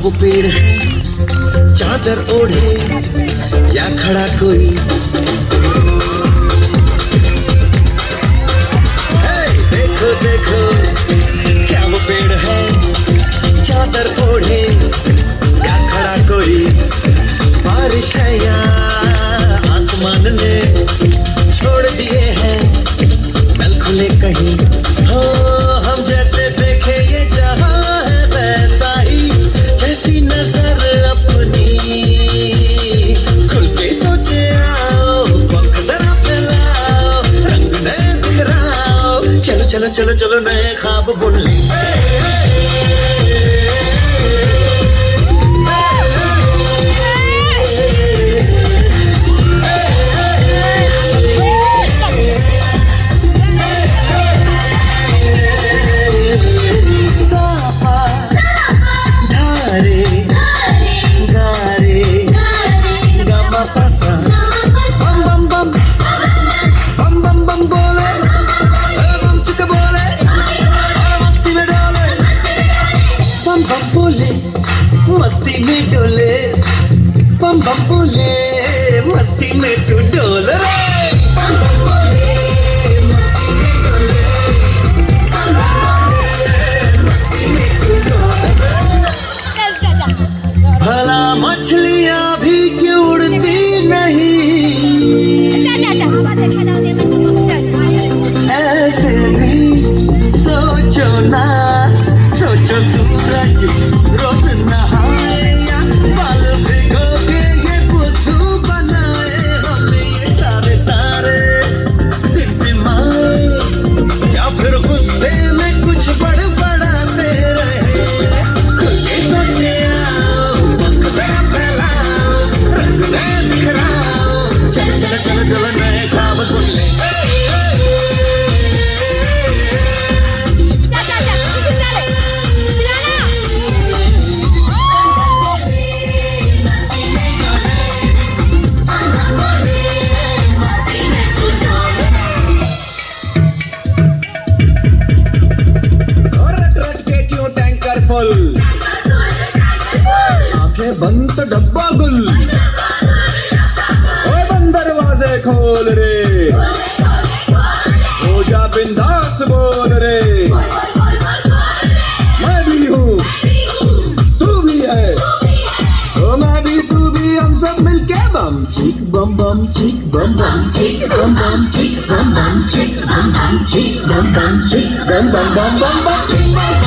वो पेड़ है चादर ओढ़े या खड़ा कोई? देखो देखो क्या वो पेड़ है चादर ओढ़े या खड़ा कोई? बारिश है या आसमान ने छोड़ दिए हैं नल खुले कहीं? हो हम जैसे देखे ये जहां है वैसा ही, जैसी नजर अपनी खुल के सोचे आओ, पंख जरा फैलाओ, रंग नए बिखराओ, चलो चलो चलो चलो नए ख्वाब बुन ले। मस्ती में डोले बम बम बोले, मस्ती में तू डोल रे। बम बम बोले, मस्ती में डोले, बम बम बोले, मस्ती में तू डोल रे। भला मछलियां भी क्यों उड़ती नहीं, ऐसे भी सोचो ना, सोचो सूरज रोज नहाए या बाल भिगो के ये बुद्धू बनाए, हमें ये सारे तारे टिमटिमाए या फिर गुस्से में कुछ बड़बड़ाते रहे। खुद के सोचे आओ, पंख जरा फैलाओ, रंग नए बिखराओ, चलो चलो चलो चलो नए ख्वाब बुन ले। आंखें बंद तो डब्बा गुल, ओए बंद दरवाजे खोल रे, हो जा बिंदास बोल रे। मैं भी हूँ तू भी है, ओ मैं भी तू भी, हम सब मिलके बम चिक बम बम चिक बम बम चिक बम बम चिक बम बम चिक बम बम चिक बम बम चिक बम बम बम बम बम।